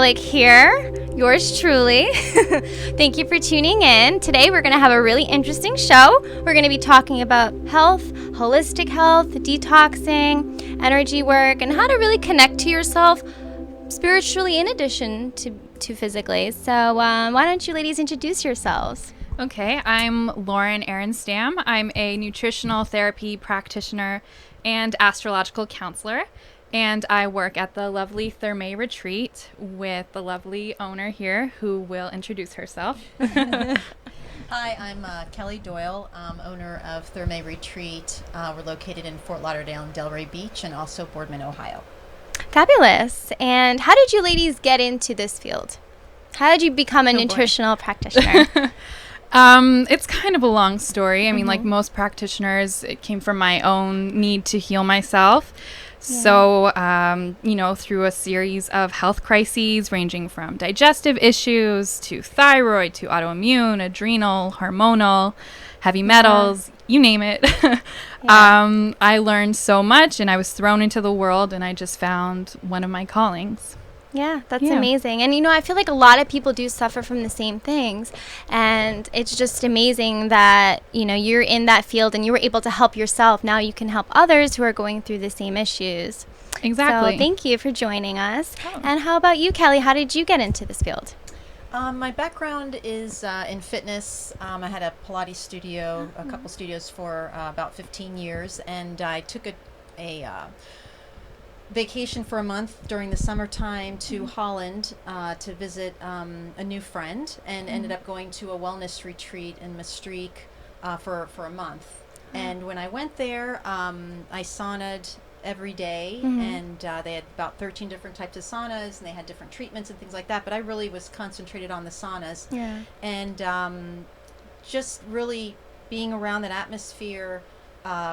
Angelic here, yours truly. Thank you for tuning in. Today we're going to have a really interesting show. We're going to be talking about health, holistic health, detoxing, energy work, and how to really connect to yourself spiritually in addition to physically. So why don't you ladies introduce yourselves? Okay, I'm Lauren Aronstam. I'm a nutritional therapy practitioner and astrological counselor, and I work at the lovely Thermae Retreat with the lovely owner here who will introduce herself. Hi, I'm Kelly Doyle, owner of Thermae Retreat. We're located in Fort Lauderdale and Delray Beach and also Boardman, Ohio. Fabulous. And how did you ladies get into this field? How did you become a nutritional practitioner? It's kind of a long story. I mean, like most practitioners, it came from my own need to heal myself. Yeah. So, through a series of health crises ranging from digestive issues to thyroid to autoimmune, adrenal, hormonal, heavy metals, you name it. I learned so much and I was thrown into the world and I just found one of my callings. Yeah, that's amazing. And, I feel like a lot of people do suffer from the same things. And it's just amazing that, you're in that field and you were able to help yourself. Now you can help others who are going through the same issues. Exactly. So thank you for joining us. Oh. And how about you, Kelly? How did you get into this field? My background is in fitness. I had a Pilates studio, a couple studios for about 15 years. And I took a vacation for a month during the summertime to Holland to visit a new friend, and ended up going to a wellness retreat in Maastricht for a month. And when I went there, I sauna'd every day, and they had about 13 different types of saunas, and they had different treatments and things like that, but I really was concentrated on the saunas. And just really being around that atmosphere,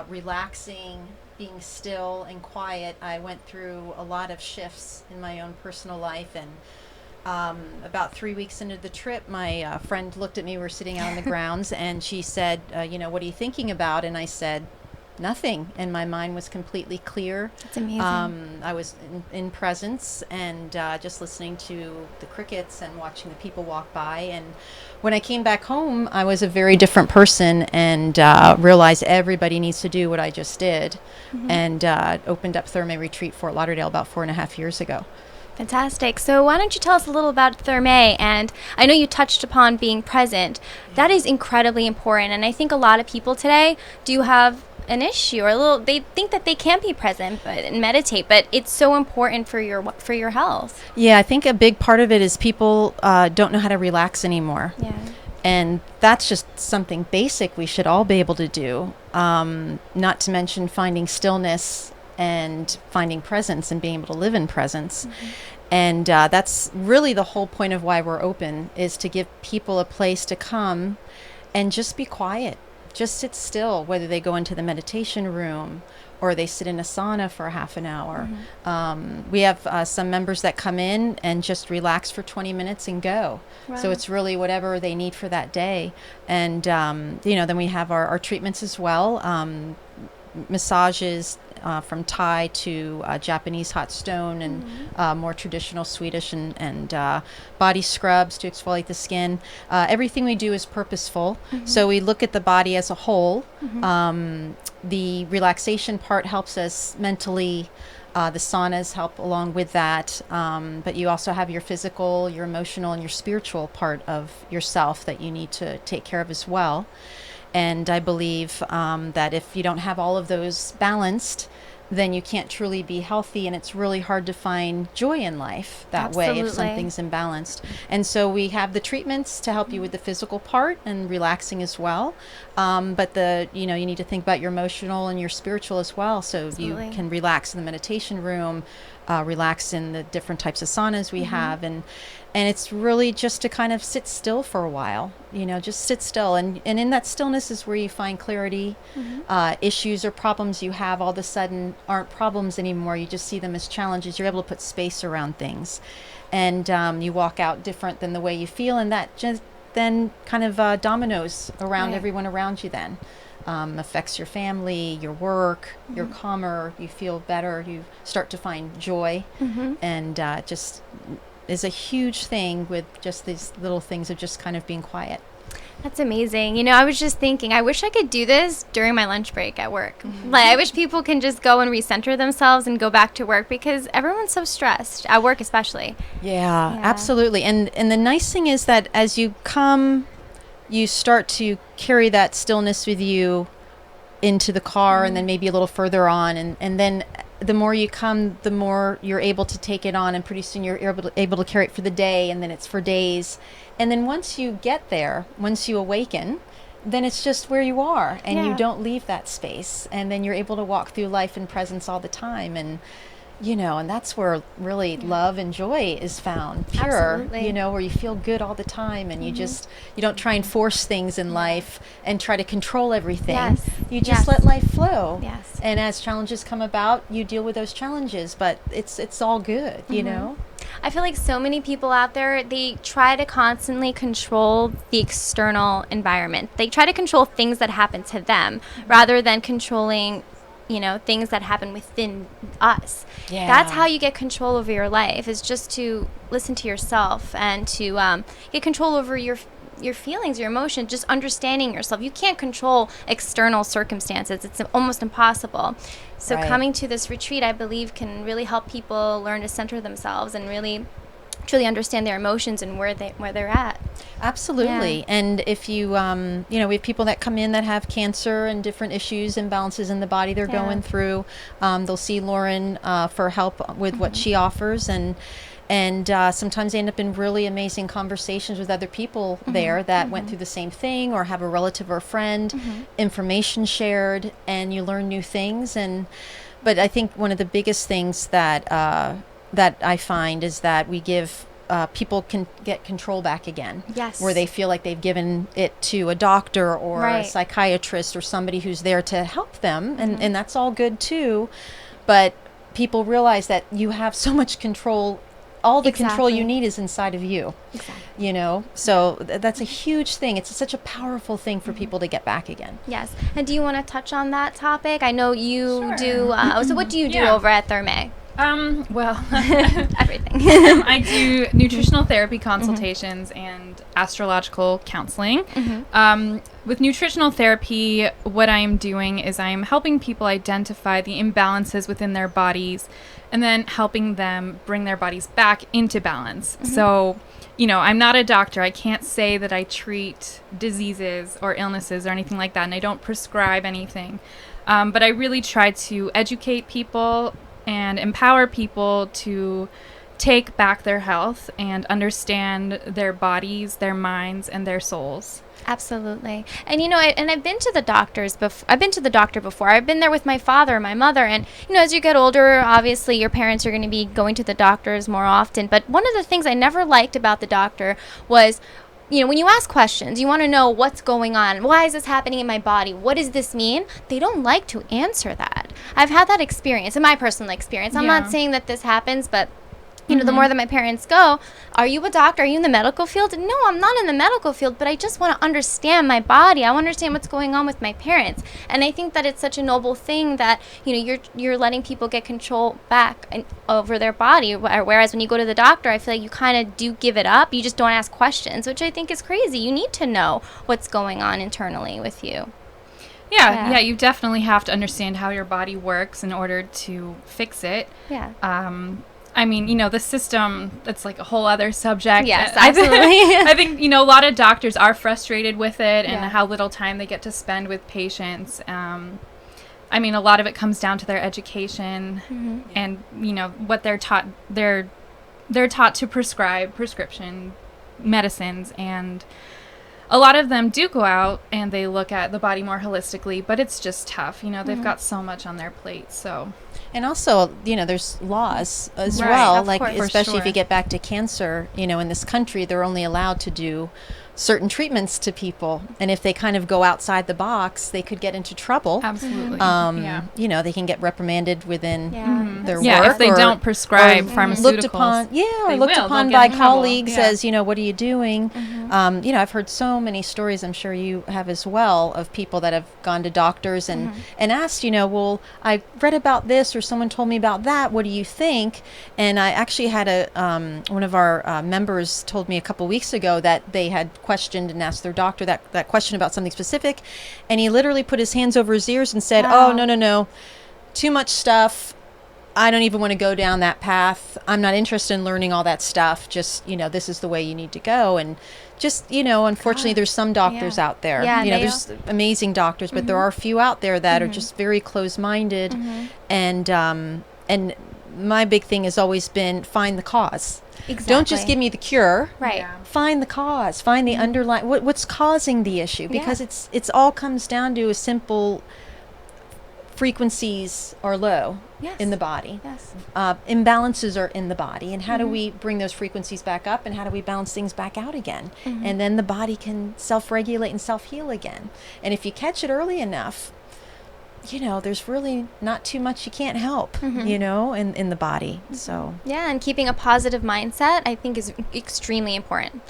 relaxing, being still and quiet, I went through a lot of shifts in my own personal life. And about 3 weeks into the trip, my friend looked at me. We were sitting out on the grounds, and she said, what are you thinking about? And I said, nothing. And my mind was completely clear. That's amazing. I was in presence and just listening to the crickets and watching the people walk by. And when I came back home, I was a very different person, and realized everybody needs to do what I just did, and opened up Thermae Retreat Fort Lauderdale about 4.5 years ago. Fantastic. So why don't you tell us a little about Thermae? And I know you touched upon being present. That is incredibly important. And I think a lot of people today do have an issue, or they think that they can't be present and meditate, but it's so important for your health. Yeah, I think a big part of it is people don't know how to relax anymore. Yeah. And that's just something basic we should all be able to do. Not to mention finding stillness and finding presence and being able to live in presence. And that's really the whole point of why we're open, is to give people a place to come and just be quiet. Just sit still, whether they go into the meditation room or they sit in a sauna for half an hour. We have some members that come in and just relax for 20 minutes and go. Wow. So it's really whatever they need for that day. And, then we have our treatments as well. Massages from Thai to Japanese hot stone, and more traditional Swedish, and body scrubs to exfoliate the skin. Everything we do is purposeful. So we look at the body as a whole. The relaxation part helps us mentally. The saunas help along with that. But you also have your physical, your emotional, and your spiritual part of yourself that you need to take care of as well. And I believe that if you don't have all of those balanced, then you can't truly be healthy, and it's really hard to find joy in life that way if something's imbalanced. And so we have the treatments to help you with the physical part and relaxing as well. But you need to think about your emotional and your spiritual as well. So you can relax in the meditation room, relax in the different types of saunas we have, and it's really just to kind of sit still for a while, just sit still. And in that stillness is where you find clarity. Issues or problems you have all of a sudden aren't problems anymore. You just see them as challenges. You're able to put space around things, and you walk out different than the way you feel, and that just then kind of dominoes around everyone around you then. Affects your family, your work, you're calmer, you feel better, you start to find joy, and is a huge thing with just these little things of just kind of being quiet. That's amazing. You know, I was just thinking, I wish I could do this during my lunch break at work. Like, I wish people can just go and recenter themselves and go back to work, because everyone's so stressed, at work especially. Yeah, absolutely. And the nice thing is that as you come, you start to carry that stillness with you into the car, and then maybe a little further on. And then the more you come, the more you're able to take it on, and pretty soon you're able to carry it for the day, and then it's for days. And then once you get there, once you awaken, then it's just where you are, and you don't leave that space. And then you're able to walk through life in presence all the time. And, you know, and that's where really love and joy is found, pure, Absolutely. you know, where you feel good all the time, and you don't try and force things in life and try to control everything. Yes. You just let life flow. Yes. And as challenges come about, you deal with those challenges, but it's all good, you know? I feel like so many people out there, they try to constantly control the external environment. They try to control things that happen to them rather than controlling, you know, things that happen within us. Yeah. That's how you get control over your life, is just to listen to yourself and to get control over your feelings, your emotions, just understanding yourself. You can't control external circumstances. It's almost impossible. So coming to this retreat, I believe, can really help people learn to center themselves and really truly understand their emotions and where they're at. Absolutely. Yeah. And if you, you know, we have people that come in that have cancer and different issues, imbalances in the body they're going through. They'll see Lauren for help with what she offers. And sometimes they end up in really amazing conversations with other people there that went through the same thing, or have a relative or a friend, information shared, and you learn new things. But I think one of the biggest things that I find is that we give people can get control back again. Yes. Where they feel like they've given it to a doctor or a psychiatrist or somebody who's there to help them, and that's all good too. But people realize that you have so much control. All the control you need is inside of you. Exactly. You know, so that's a huge thing. It's such a powerful thing for people to get back again. Yes. And do you want to touch on that topic? I know you Sure. do. So what do you do over at Thermae? Well, Everything. I do nutritional therapy consultations and astrological counseling. With nutritional therapy, what I'm doing is I'm helping people identify the imbalances within their bodies, and then helping them bring their bodies back into balance. So, you know, I'm not a doctor. I can't say that I treat diseases or illnesses or anything like that, and I don't prescribe anything. But I really try to educate people and empower people to take back their health and understand their bodies, their minds, and their souls. Absolutely. And, you know, I've been to the doctors before. I've been to the doctor before. I've been there with my father and my mother. And, you know, as you get older, obviously your parents are going to be going to the doctors more often. But one of the things I never liked about the doctor was, you know, when you ask questions, you want to know what's going on. Why is this happening in my body? What does this mean? They don't like to answer that. I've had that experience, in my personal experience. I'm not saying that this happens, but you know, the more that my parents go, are you a doctor? Are you in the medical field? No, I'm not in the medical field, but I just want to understand my body. I want to understand what's going on with my parents. And I think that it's such a noble thing that, you know, you're letting people get control back over their body. Whereas when you go to the doctor, I feel like you kind of do give it up. You just don't ask questions, which I think is crazy. You need to know what's going on internally with you. Yeah, you definitely have to understand how your body works in order to fix it. Yeah. I mean, you know, the system, that's like a whole other subject. Yes, absolutely. I think, you know, a lot of doctors are frustrated with it and how little time they get to spend with patients. I mean, a lot of it comes down to their education and, you know, what they're taught. They're taught to prescribe prescription medicines, and a lot of them do go out and they look at the body more holistically, but it's just tough. You know, they've got so much on their plate, so... And also, you know, there's laws as Right, well, of like course, for especially if sure. you get back to cancer, you know, in this country, they're only allowed to do certain treatments to people. And if they kind of go outside the box, they could get into trouble. Absolutely. You know, they can get reprimanded within their work. Yeah, if they or- don't prescribe or pharmaceuticals. Looked upon, they looked will. upon They'll get by in trouble. colleagues Yeah. as, you know, what are you doing? I've heard so many stories, I'm sure you have as well, of people that have gone to doctors and asked, well, I read about this or someone told me about that. What do you think? And I actually had one of our members told me a couple weeks ago that they had questioned and asked their doctor that question about something specific. And he literally put his hands over his ears and said, Wow. oh, no, too much stuff. I don't even want to go down that path. I'm not interested in learning all that stuff. Just, this is the way you need to go. And just, unfortunately, there's some doctors out there. Yeah, there's amazing doctors, but there are a few out there that are just very closed-minded. And my big thing has always been find the cause. Exactly. Don't just give me the cure. Right. Yeah. Find the cause. Find the underlying, what's causing the issue. Because it's all comes down to a simple frequencies are low in the body. Yes. Imbalances are in the body. And how do we bring those frequencies back up, and how do we balance things back out again? And then the body can self-regulate and self-heal again. And if you catch it early enough, there's really not too much you can't help, in the body. So Yeah, and keeping a positive mindset, I think, is extremely important.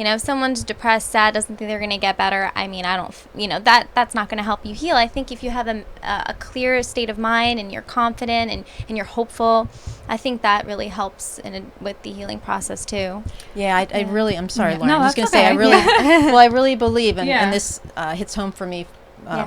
If someone's depressed, sad, doesn't think they're going to get better, I don't, that's not going to help you heal. I think if you have a clear state of mind and you're confident and you're hopeful, I think that really helps with the healing process too. Yeah, I really, I'm sorry, Lauren. No, I was that's going to say, okay. I really believe, and Yeah. this hits home for me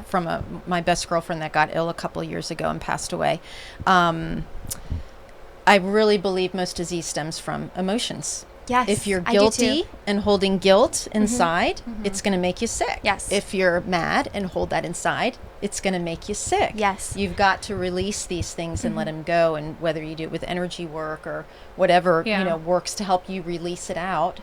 from my best girlfriend that got ill a couple of years ago and passed away. I really believe most disease stems from emotions. Yes, If you're I do guilty too. and holding guilt inside, it's going to make you sick. Yes. If you're mad and hold that inside, it's going to make you sick. Yes. You've got to release these things and let them go. And whether you do it with energy work or whatever, works to help you release it out,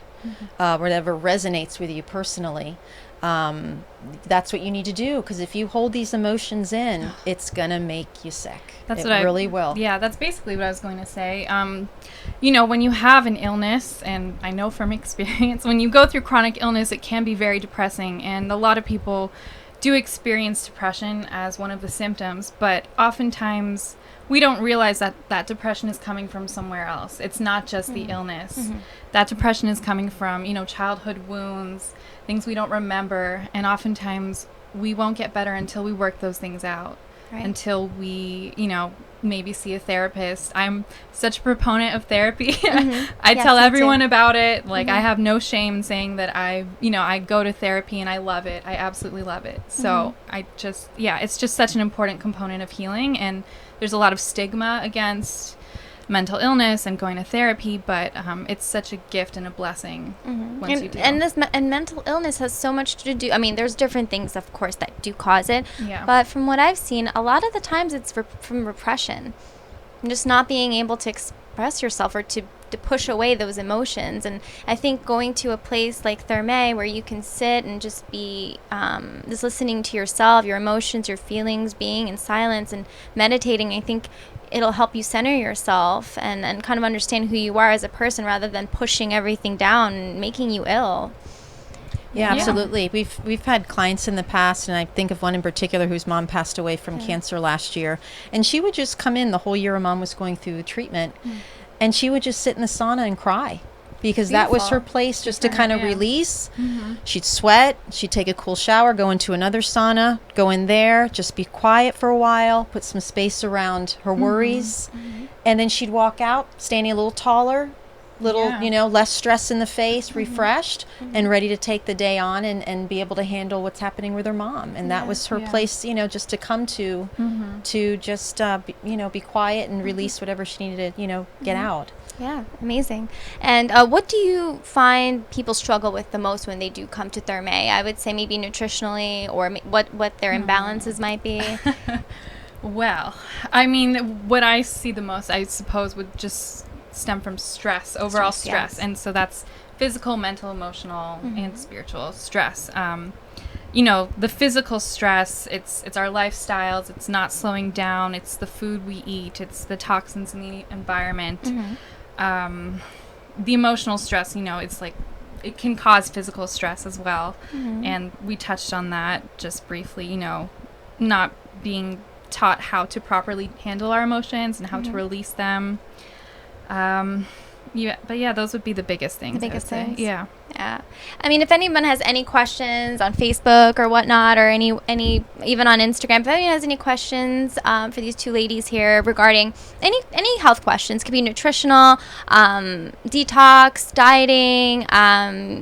whatever resonates with you personally, that's what you need to do. Because if you hold these emotions in, it's going to make you sick. That's it what really will. Yeah, that's basically what I was going to say. When you have an illness, and I know from experience, when you go through chronic illness, it can be very depressing. And a lot of people do experience depression as one of the symptoms, but oftentimes we don't realize that depression is coming from somewhere else. It's not just the illness. That depression is coming from, childhood wounds, things we don't remember. And oftentimes we won't get better until we work those things out. Right. Until we, maybe see a therapist. I'm such a proponent of therapy. I tell everyone about it. Like, I have no shame in saying that I go to therapy and I love it. I absolutely love it. So it's just such an important component of healing. And there's a lot of stigma against mental illness and going to therapy, but it's such a gift and a blessing once you do. And mental illness has so much to do. I mean, there's different things, of course, that do cause it. Yeah. But from what I've seen, a lot of the times it's from repression, and just not being able to express yourself or to push away those emotions. And I think going to a place like Thermae where you can sit and just be just listening to yourself, your emotions, your feelings, being in silence and meditating, I think it'll help you center yourself and kind of understand who you are as a person rather than pushing everything down and making you ill. Yeah, absolutely. We've had clients in the past, and I think of one in particular whose mom passed away from cancer last year. And she would just come in the whole year her mom was going through the treatment, and she would just sit in the sauna and cry. Because that was her place just to kind of release. She'd sweat, she'd take a cool shower, go into another sauna, go in there, just be quiet for a while, put some space around her worries. And then she'd walk out, standing a little taller, less stress in the face, refreshed, and ready to take the day on and be able to handle what's happening with her mom. And that was her place, just to come to just, be quiet and release whatever she needed to, get out. Yeah, amazing. And what do you find people struggle with the most when they do come to Thermae? I would say maybe nutritionally, or what their imbalances might be. Well, I mean, what I see the most, I suppose, would just stem from stress, overall stress. Yes. And so that's physical, mental, emotional, and spiritual stress. The physical stress, it's our lifestyles, it's not slowing down, it's the food we eat, it's the toxins in the environment. The emotional stress, it's like it can cause physical stress as well. And we touched on that just briefly, not being taught how to properly handle our emotions and how to release them. But those would be the biggest things. The biggest things. Yeah. Yeah. I mean, if anyone has any questions on Facebook or whatnot, or any even on Instagram, if anyone has any questions for these two ladies here regarding any health questions, could be nutritional, detox, dieting,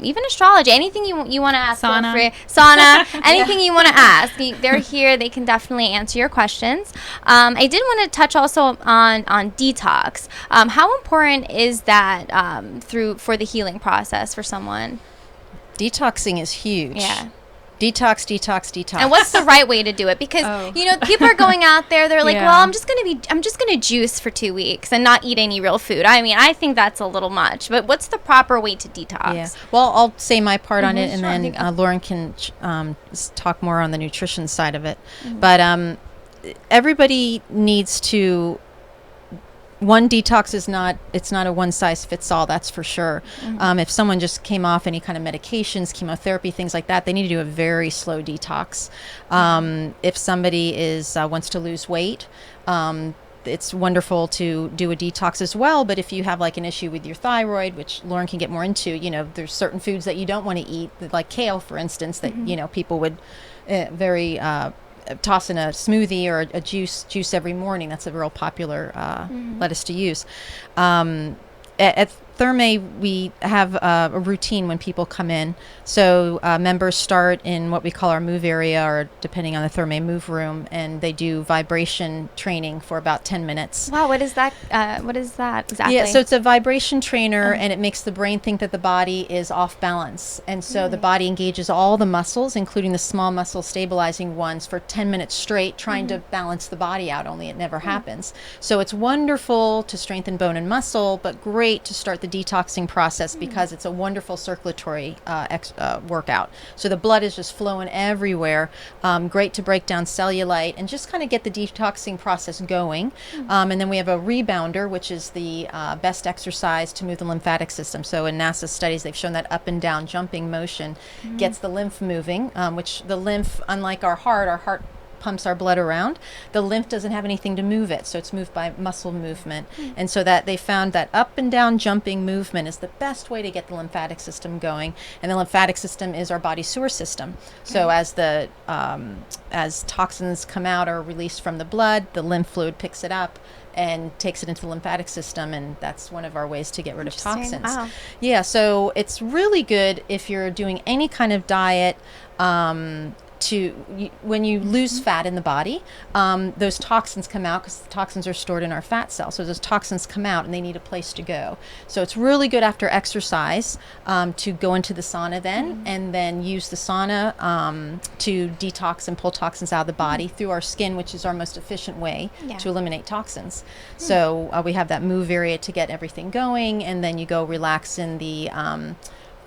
even astrology, anything you want to ask. Sauna, anything you want to ask. They're here. They can definitely answer your questions. I did want to touch also on detox. How important is that for the healing process for someone? Detoxing is huge. Yeah. Detox. And what's the right way to do it? Because people are going out there. They're like, Yeah. well, I'm just gonna juice for 2 weeks and not eat any real food. I mean, I think that's a little much. But what's the proper way to detox? Yeah. Well, I'll say my part on it, and Sure. then Lauren can talk more on the nutrition side of it. But everybody needs to. One, detox is not a one size fits all, that's for sure. If someone just came off any kind of medications, chemotherapy, things like that, they need to do a very slow detox. If somebody wants to lose weight, it's wonderful to do a detox as well. But if you have like an issue with your thyroid, which Lauren can get more into, there's certain foods that you don't want to eat, like kale, for instance, that, people would very toss in a smoothie or a juice every morning. That's a real popular lettuce to use. At Thermae, we have a routine when people come in. So members start in what we call our move area, or depending on the Thermae move room, and they do vibration training for about 10 minutes. Wow, what is that? What is that exactly? Yeah, so it's a vibration trainer, and it makes the brain think that the body is off balance. And so the body engages all the muscles, including the small muscle stabilizing ones, for 10 minutes straight, trying to balance the body out, only it never happens. So it's wonderful to strengthen bone and muscle, but great to start the detoxing process because it's a wonderful circulatory workout. So the blood is just flowing everywhere. Great to break down cellulite and just kind of get the detoxing process going. And then we have a rebounder, which is the best exercise to move the lymphatic system. So in NASA studies, they've shown that up and down jumping motion gets the lymph moving, which the lymph, unlike our heart pumps our blood around. The lymph doesn't have anything to move it, so it's moved by muscle movement. And so that they found that up and down jumping movement is the best way to get the lymphatic system going. And the lymphatic system is our body sewer system. So as toxins come out or are released from the blood, the lymph fluid picks it up and takes it into the lymphatic system, and that's one of our ways to get rid of toxins. Wow. Yeah, so it's really good if you're doing any kind of diet. When you lose fat in the body, those toxins come out, because the toxins are stored in our fat cells. So those toxins come out and they need a place to go. So it's really good after exercise to go into the sauna then, and then use the sauna to detox and pull toxins out of the body through our skin, which is our most efficient way to eliminate toxins. So we have that move area to get everything going, and then you go relax in the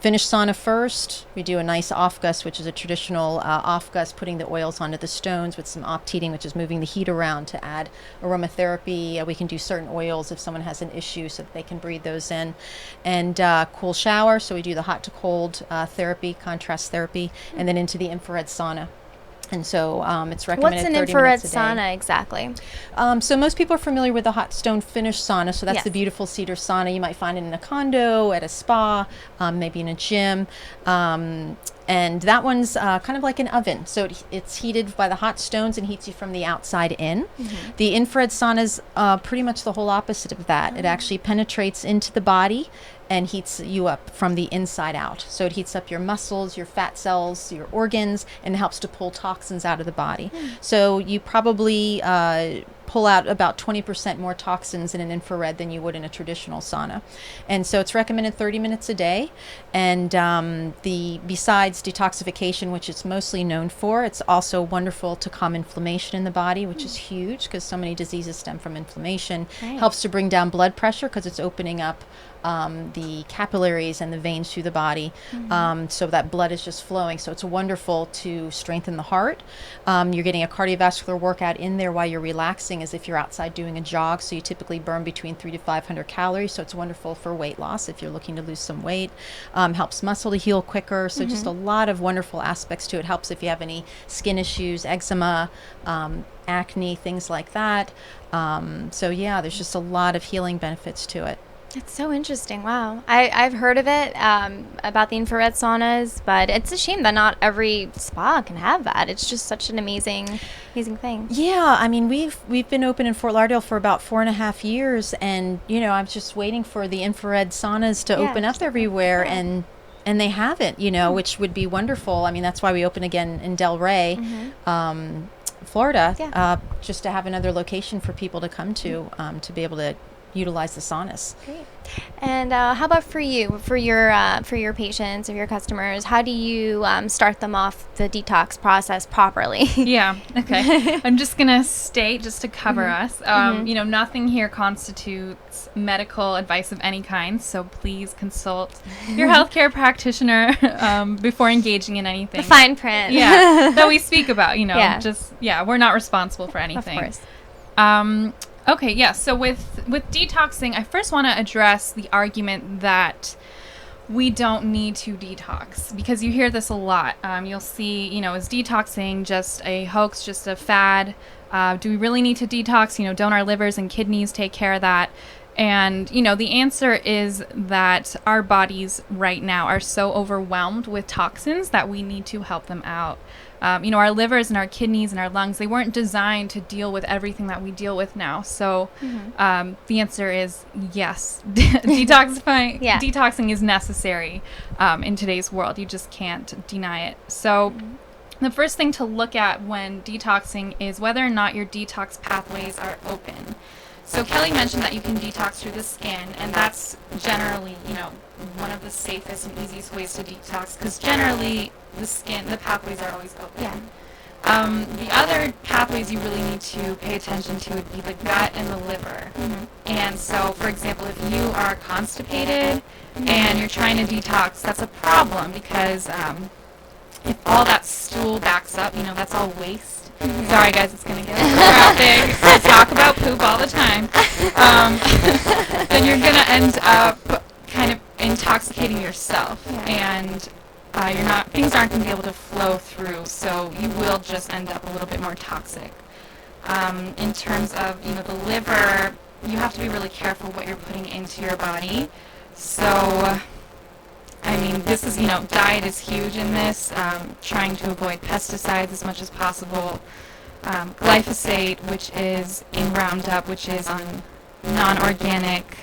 finish sauna first. We do a nice off-gust, which is a traditional off-gust, putting the oils onto the stones with some opt-heating, which is moving the heat around to add aromatherapy. We can do certain oils if someone has an issue so that they can breathe those in. And cool shower, so we do the hot to cold therapy, contrast therapy, and then into the infrared sauna. And so it's recommended. What's an 30 infrared minutes a day. sauna exactly? So most people are familiar with the hot stone finish sauna. So that's Yes. the beautiful cedar sauna. You might find it in a condo, at a spa, maybe in a gym. And that one's kind of like an oven. So it's heated by the hot stones and heats you from the outside in. The infrared sauna is pretty much the whole opposite of that. It actually penetrates into the body and heats you up from the inside out. So it heats up your muscles, your fat cells, your organs, and helps to pull toxins out of the body. So you probably pull out about 20% more toxins in an infrared than you would in a traditional sauna. And so it's recommended 30 minutes a day. And besides detoxification, which it's mostly known for, it's also wonderful to calm inflammation in the body, which is huge because so many diseases stem from inflammation. Helps to bring down blood pressure because it's opening up the capillaries and the veins through the body, so that blood is just flowing. So it's wonderful to strengthen the heart. You're getting a cardiovascular workout in there while you're relaxing, as if you're outside doing a jog. So you typically burn between 300 to 500 calories. So it's wonderful for weight loss if you're looking to lose some weight. Helps muscle to heal quicker. So just a lot of wonderful aspects to it. Helps if you have any skin issues, eczema, acne, things like that. So yeah, there's just a lot of healing benefits to it. It's so interesting. Wow. I've heard of it, about the infrared saunas, but it's a shame that not every spa can have that. It's just such an amazing thing. Yeah, I mean, we've been open in Fort Lauderdale for about 4.5 years, and I'm just waiting for the infrared saunas to open up everywhere, and they haven't, which would be wonderful. I mean, that's why we open again in Delray, Florida, just to have another location for people to come to be able to utilize the saunas. Great. And how about for you, for your patients or your customers? How do you start them off the detox process properly? Yeah. Okay. I'm just gonna state, just to cover us, nothing here constitutes medical advice of any kind. So please consult your healthcare practitioner before engaging in anything. The fine print. Yeah. That we speak about. We're not responsible for anything. Of course. Okay, yeah. So with detoxing, I first want to address the argument that we don't need to detox, because you hear this a lot. You'll see, is detoxing just a hoax, just a fad? Do we really need to detox? Don't our livers and kidneys take care of that? And, the answer is that our bodies right now are so overwhelmed with toxins that we need to help them out. Our livers and our kidneys and our lungs, they weren't designed to deal with everything that we deal with now. So the answer is yes. Detoxing is necessary in today's world. You just can't deny it. So the first thing to look at when detoxing is whether or not your detox pathways are open. So Kelly mentioned that you can detox through the skin, and that's generally, one of the safest and easiest ways to detox, because generally the pathways are always open. Yeah. The other pathways you really need to pay attention to would be the gut and the liver. And so, for example, if you are constipated and you're trying to detox, that's a problem, because if all that stool backs up, that's all waste. Sorry guys, it's going to get graphic. I talk about poop all the time. Then you're going to end up kind of intoxicating yourself, and things aren't going to be able to flow through, so you will just end up a little bit more toxic. In terms of, the liver, you have to be really careful what you're putting into your body. So, this is, diet is huge in this, trying to avoid pesticides as much as possible. Glyphosate, which is in Roundup, which is on non-organic,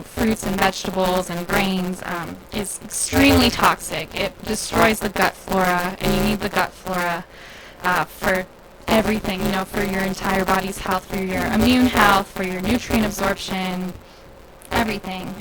fruits and vegetables and grains, is extremely toxic. It destroys the gut flora, and you need the gut flora for everything, for your entire body's health, for your immune health, for your nutrient absorption, everything.